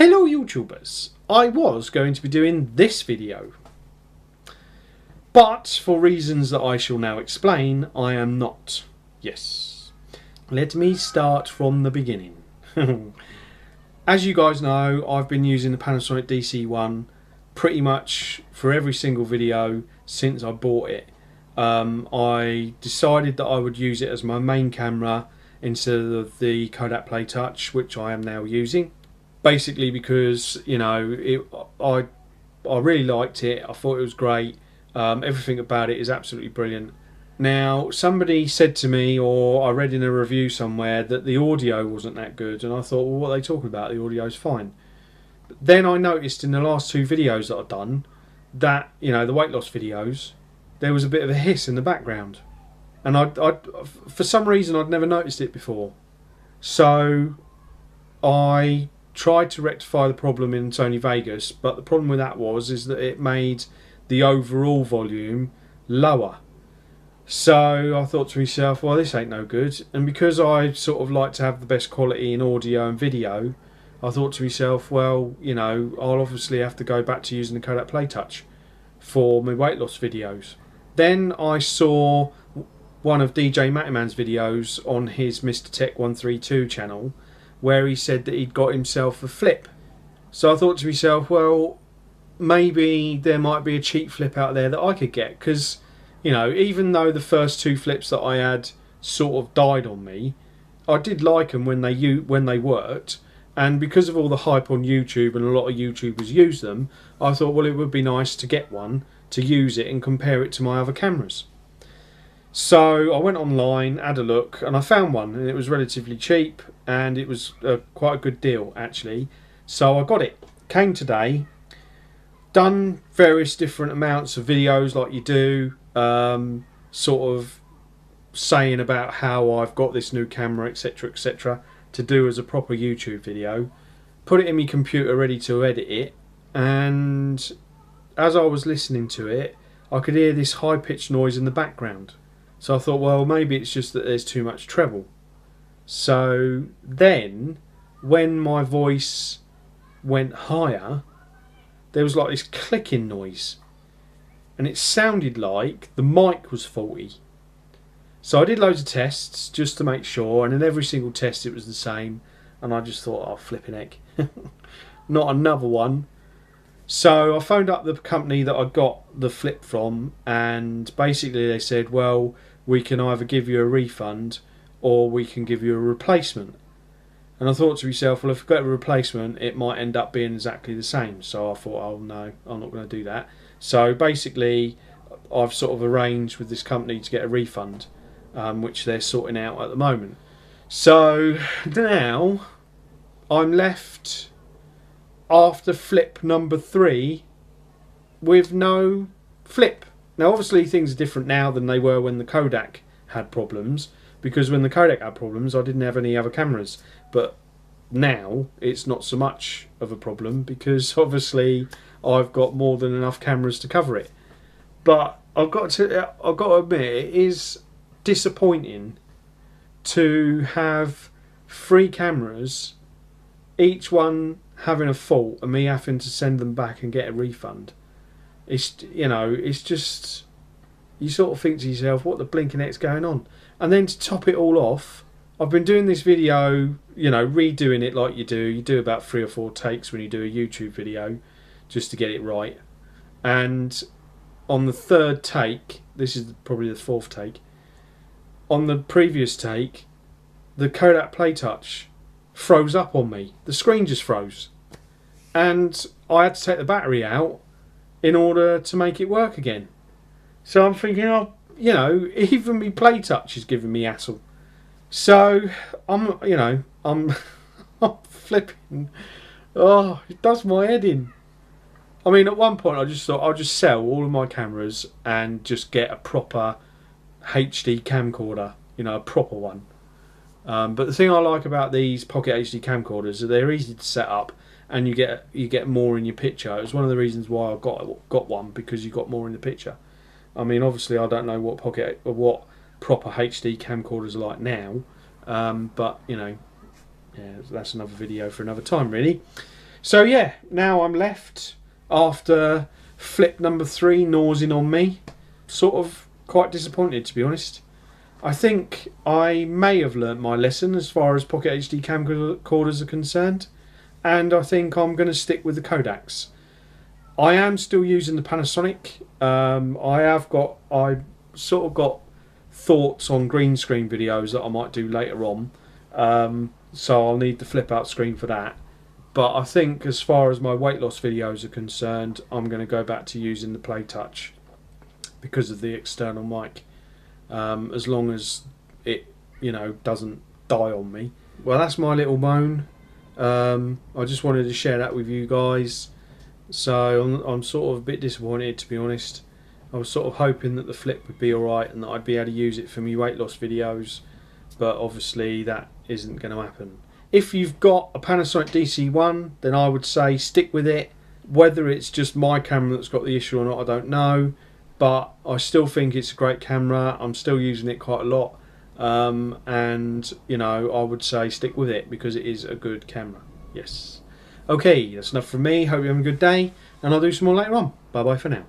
Hello YouTubers, I was going to be doing this video, but for reasons that I shall now explain, I am not. Yes. Let me start from the beginning. As you guys know, I've been using the Panasonic DC1 pretty much for every single video since I bought it. I decided that I would use it as my main camera instead of the Kodak playtouch, which I am now using. Basically because, you know, I really liked it. I thought it was great. Everything about it is absolutely brilliant. Now, somebody said to me, or I read in a review somewhere, that the audio wasn't that good, and I thought, well, what are they talking about? The audio's fine. But then I noticed in the last two videos that I've done that, you know, the weight loss videos, there was a bit of a hiss in the background, and I for some reason I'd never noticed it before. So I tried to rectify the problem in Sony Vegas, but the problem with that is that it made the overall volume lower. So I thought to myself, well, this ain't no good. And because I sort of like to have the best quality in audio and video, I thought to myself, well, you know, I'll obviously have to go back to using the Kodak playtouch for my weight loss videos. Then I saw one of djmattymans videos on his Mr. Tech 132 channel, where he said that he'd got himself a flip. So I thought to myself, well, maybe there might be a cheap flip out there that I could get, because, you know, even though the first two flips that I had sort of died on me, I did like them when they worked, and because of all the hype on YouTube and a lot of YouTubers use them, I thought, well, it would be nice to get one to use it and compare it to my other cameras. So I went online, had a look, and I found one, and it was relatively cheap, and it was quite a good deal actually. So I got it. Came today, done various different amounts of videos like you do, sort of saying about how I've got this new camera, etc, etc, to do as a proper YouTube video. Put it in my computer ready to edit it, and as I was listening to it, I could hear this high-pitched noise in the background. So I thought, well, maybe it's just that there's too much treble. So then, when my voice went higher, there was like this clicking noise, and it sounded like the mic was faulty. So I did loads of tests just to make sure, and in every single test it was the same, and I just thought, oh, flipping heck, not another one. So I phoned up the company that I got the flip from, and basically they said, well, we can either give you a refund or we can give you a replacement. And I thought to myself, well, if I get a replacement, it might end up being exactly the same. So I thought, oh no, I'm not going to do that. So basically, I've sort of arranged with this company to get a refund, which they're sorting out at the moment. So now I'm left after flip number 3 with no flip. Now obviously things are different now than they were when the Kodak had problems, because when the Kodak had problems I didn't have any other cameras, but now it's not so much of a problem because obviously I've got more than enough cameras to cover it. But I've got to admit, it is disappointing to have 3 cameras, each one having a fault, and me having to send them back and get a refund. It's, you know, it's just, you sort of think to yourself, what the blinking heck's going on? And then to top it all off, I've been doing this video, you know, redoing it like you do. You do about 3 or 4 takes when you do a YouTube video just to get it right. And on the 3rd take, this is probably the 4th take, on the previous take, the Kodak playtouch froze up on me. The screen just froze, and I had to take the battery out in order to make it work again. So I'm thinking, oh, you know, even my playtouch is giving me hassle. So I'm, you know, I'm flipping. Oh, it does my head in. I mean, at one point I just thought I'll just sell all of my cameras and just get a proper HD camcorder, you know, a proper one. But the thing I like about these pocket HD camcorders is they're easy to set up, and you get more in your picture. It was one of the reasons why I got one, because you got more in the picture. I mean, obviously I don't know what proper HD camcorders are like now, but you know, yeah, that's another video for another time really. So yeah, now I'm left after flip number 3 nosing on me. Sort of quite disappointed, to be honest. I think I may have learnt my lesson as far as Pocket HD camcorders are concerned, and I think I'm going to stick with the Kodaks. I am still using the Panasonic. I sort of got thoughts on green screen videos that I might do later on. So I'll need the flip out screen for that. But I think as far as my weight loss videos are concerned, I'm going to go back to using the playtouch because of the external mic. As long as it, doesn't die on me. Well, that's my little moan. I just wanted to share that with you guys. So I'm sort of a bit disappointed, to be honest. I was sort of hoping that the flip would be alright and that I'd be able to use it for my weight loss videos, but obviously that isn't going to happen. If you've got a Panasonic DC1, then I would say stick with it. Whether it's just my camera that's got the issue or not, I don't know, but I still think it's a great camera. I'm still using it quite a lot, and I would say stick with it because it is a good camera. Yes. Okay, that's enough from me. Hope you're having a good day, and I'll do some more later on. Bye bye for now.